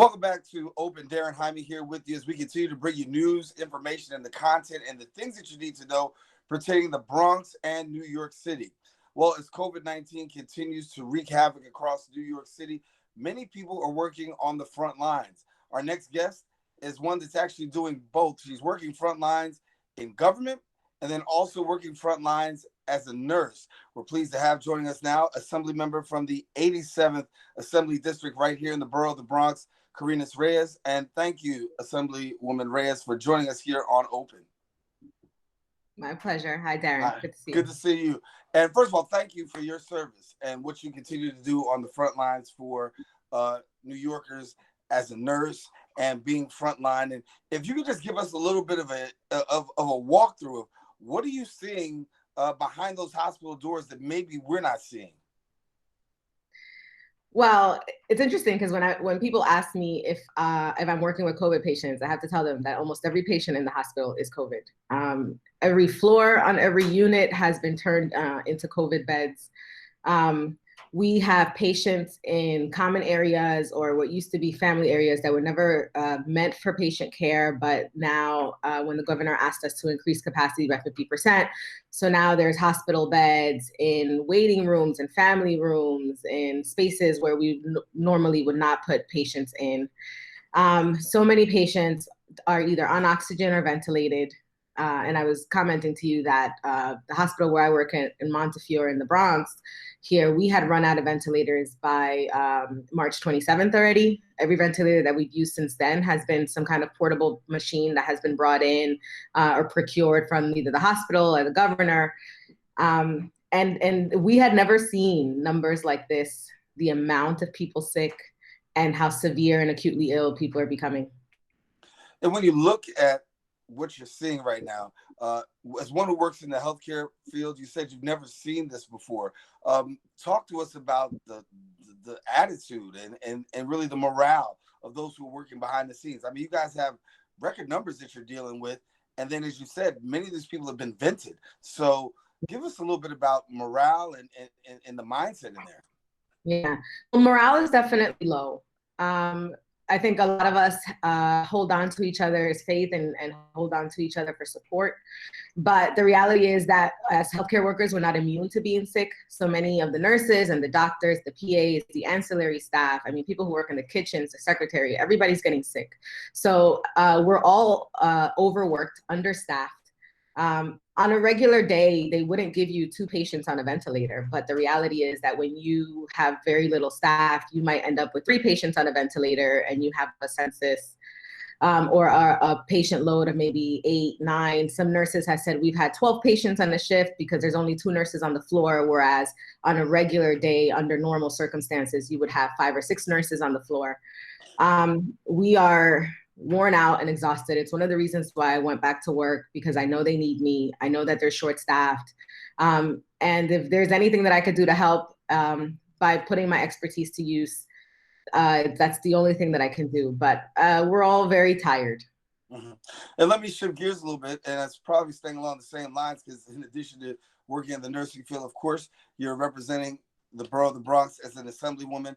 Welcome back to Open. Daren Jaime here with you as we continue to bring you news, information, and the content and the things that you need to know pertaining to the Bronx and New York City. Well, as COVID-19 continues to wreak havoc across New York City, many people are working on the front lines. Our next guest is one that's actually doing both. She's working front lines in government and then also working front lines as a nurse. We're pleased to have joining us now Assemblymember from the 87th Assembly District right here in the borough of the Bronx, Karines Reyes. And thank you, Assemblywoman Reyes, for joining us here on Open. My pleasure. Hi, Daren. Hi. Good to see you. Good to see you. And first of all, thank you for your service and what you continue to do on the front lines for New Yorkers as a nurse and being frontline. And if you could just give us a little bit of a walkthrough of what are you seeing behind those hospital doors that maybe we're not seeing? Well, it's interesting because when people ask me if I'm working with COVID patients, I have to tell them that almost every patient in the hospital is COVID. Every floor on every unit has been turned into COVID beds. We have patients in common areas or what used to be family areas that were never meant for patient care, but now when the governor asked us to increase capacity by 50%, so now there's hospital beds in waiting rooms and family rooms in spaces where we normally would not put patients in. So many patients are either on oxygen or ventilated. And I was commenting to you that the hospital where I work in Montefiore in the Bronx, here we had run out of ventilators by March 27th already. Every ventilator that we've used since then has been some kind of portable machine that has been brought in or procured from either the hospital or the governor. And we had never seen numbers like this, the amount of people sick and how severe and acutely ill people are becoming. And when you look at what you're seeing right now, as one who works in the healthcare field, you said you've never seen this before. Talk to us about the attitude and really the morale of those who are working behind the scenes. I mean, you guys have record numbers that you're dealing with. And then, as you said, many of these people have been vented. So give us a little bit about morale and the mindset in there. Yeah, well, morale is definitely low. I think a lot of us hold on to each other's faith and hold on to each other for support. But the reality is that as healthcare workers, we're not immune to being sick. So many of the nurses and the doctors, the PAs, the ancillary staff, I mean, people who work in the kitchens, the secretary, everybody's getting sick. So we're all overworked, understaffed. On a regular day, they wouldn't give you 2 patients on a ventilator. But the reality is that when you have very little staff, you might end up with 3 patients on a ventilator and you have a census or a patient load of maybe 8, 9. Some nurses have said we've had 12 patients on a shift because there's only 2 nurses on the floor, whereas on a regular day under normal circumstances, you would have 5 or 6 nurses on the floor. We are worn out and exhausted. It's one of the reasons why I went back to work, because I know they need me. I know that they're short-staffed. And if there's anything that I could do to help by putting my expertise to use, that's the only thing that I can do. But we're all very tired. Mm-hmm. And let me shift gears a little bit, and it's probably staying along the same lines, because in addition to working in the nursing field, of course, you're representing the borough of the Bronx as an assemblywoman.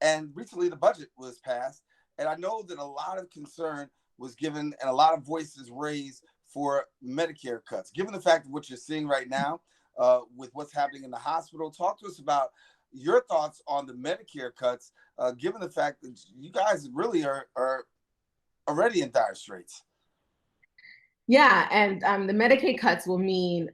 And recently the budget was passed. And I know that a lot of concern was given and a lot of voices raised for Medicare cuts. Given the fact of what you're seeing right now with what's happening in the hospital, talk to us about your thoughts on the Medicare cuts, given the fact that you guys really are already in dire straits. Yeah, and the Medicaid cuts will mean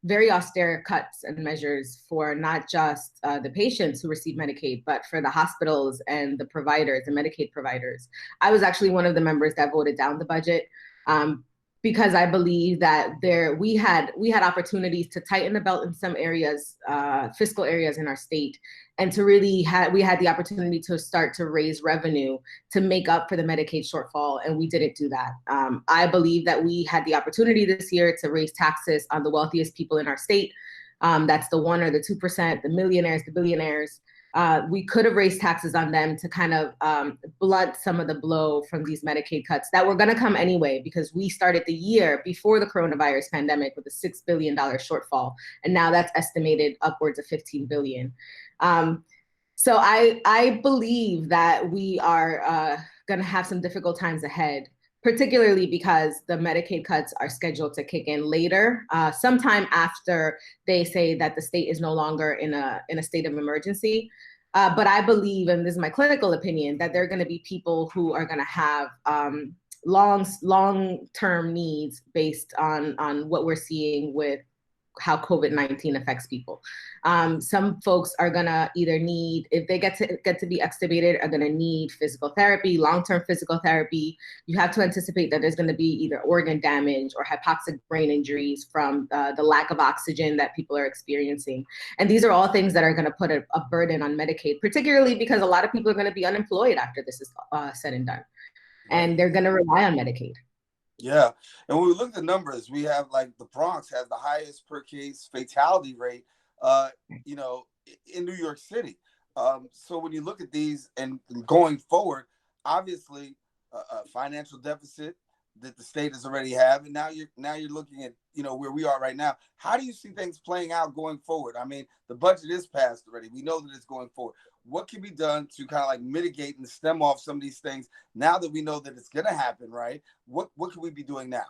very austere cuts and measures for not just the patients who receive Medicaid, but for the hospitals and the providers, the Medicaid providers. I was actually one of the members that voted down the budget because I believe that we had opportunities to tighten the belt in some areas, fiscal areas in our state, and to really we had the opportunity to start to raise revenue to make up for the Medicaid shortfall, and we didn't do that. I believe that we had the opportunity this year to raise taxes on the wealthiest people in our state. That's the 1% or the 2%, the millionaires, the billionaires. We could have raised taxes on them to kind of blunt some of the blow from these Medicaid cuts that were going to come anyway, because we started the year before the coronavirus pandemic with a $6 billion shortfall. And now that's estimated upwards of $15 billion. So I believe that we are going to have some difficult times ahead, particularly because the Medicaid cuts are scheduled to kick in later, sometime after they say that the state is no longer in a state of emergency. But I believe, and this is my clinical opinion, that there are going to be people who are going to have long-term needs based on what we're seeing with how COVID-19 affects people. Some folks are gonna either need, if they get to be extubated, are gonna need physical therapy, long-term physical therapy. You have to anticipate that there's gonna be either organ damage or hypoxic brain injuries from the lack of oxygen that people are experiencing. And these are all things that are gonna put a burden on Medicaid, particularly because a lot of people are gonna be unemployed after this is said and done. Right. And they're gonna rely on Medicaid. Yeah. And when we look at the numbers, we have like the Bronx has the highest per case fatality rate, you know, in New York City. So when you look at these and going forward, obviously a financial deficit that the state has already have, and now you're looking at, you know, where we are right now. How do you see things playing out going forward? I mean, the budget is passed already. We know that it's going forward. What can be done to kind of like mitigate and stem off some of these things now that we know that it's going to happen, right? What can we be doing now?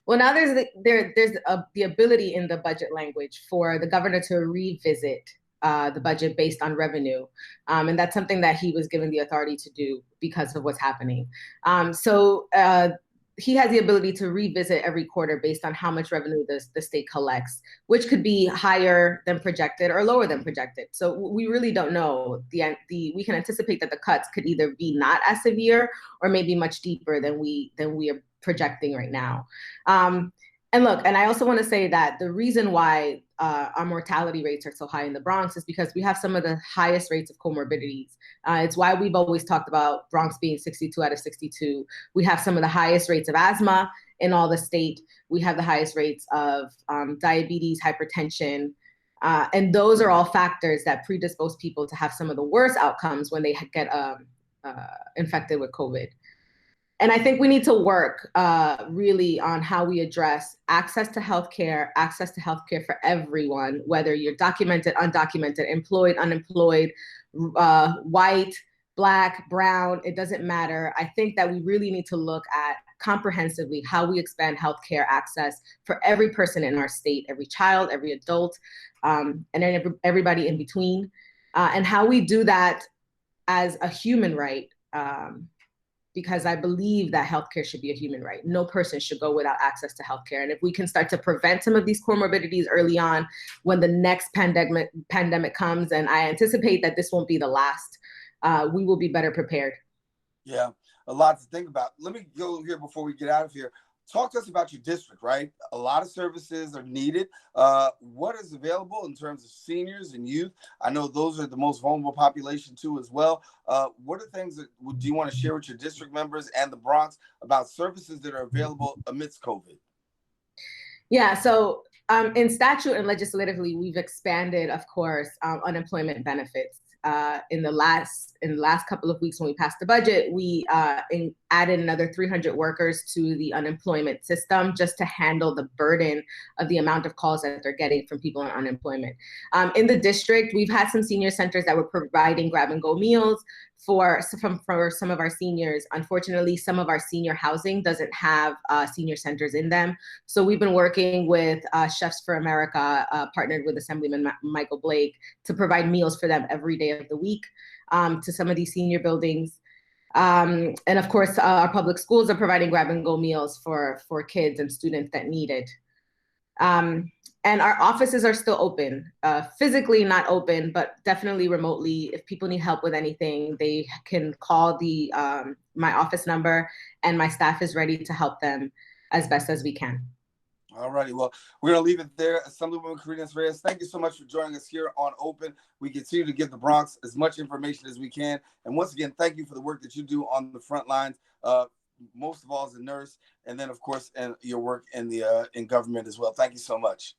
Well, now there's the ability in the budget language for the governor to revisit the budget based on revenue. And that's something that he was given the authority to do because of what's happening. So he has the ability to revisit every quarter based on how much revenue the state collects, which could be higher than projected or lower than projected. So we really don't know. We can anticipate that the cuts could either be not as severe or maybe much deeper than we are projecting right now. And look, and I also want to say that the reason why our mortality rates are so high in the Bronx is because we have some of the highest rates of comorbidities. It's why we've always talked about Bronx being 62 out of 62. We have some of the highest rates of asthma in all the state. We have the highest rates of diabetes, hypertension, and those are all factors that predispose people to have some of the worst outcomes when they get infected with COVID. And I think we need to work really on how we address access to healthcare for everyone, whether you're documented, undocumented, employed, unemployed, white, Black, brown, it doesn't matter. I think that we really need to look at comprehensively how we expand healthcare access for every person in our state, every child, every adult, and then everybody in between, and how we do that as a human right. Because I believe that healthcare should be a human right. No person should go without access to healthcare. And if we can start to prevent some of these comorbidities early on, when the next pandemic comes, and I anticipate that this won't be the last, we will be better prepared. Yeah, a lot to think about. Let me go here before we get out of here. Talk to us about your district, right? A lot of services are needed. What is available in terms of seniors and youth? I know those are the most vulnerable population too as well. What are things that do you want to share with your district members and the Bronx about services that are available amidst COVID? Yeah, so in statute and legislatively, we've expanded, of course, unemployment benefits. In the last couple of weeks when we passed the budget, we added another 300 workers to the unemployment system just to handle the burden of the amount of calls that they're getting from people on unemployment. In the district, we've had some senior centers that were providing grab-and-go meals for some of our seniors. Unfortunately, some of our senior housing doesn't have senior centers in them. So we've been working with Chefs for America, partnered with Assemblyman Michael Blake, to provide meals for them every day of the week to some of these senior buildings. And of course, our public schools are providing grab-and-go meals for kids and students that need it. And our offices are still open, physically not open, but definitely remotely. If people need help with anything, they can call my office number, and my staff is ready to help them as best as we can. All righty. Well, we're going to leave it there. Assemblymember Karines Reyes, thank you so much for joining us here on Open. We continue to give the Bronx as much information as we can. And once again, thank you for the work that you do on the front lines, most of all as a nurse, and then, of course, and your work in government as well. Thank you so much.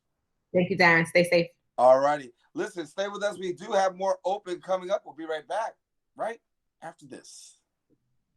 Thank you, Daren. Stay safe. All righty. Listen, stay with us. We do have more Open coming up. We'll be right back right after this.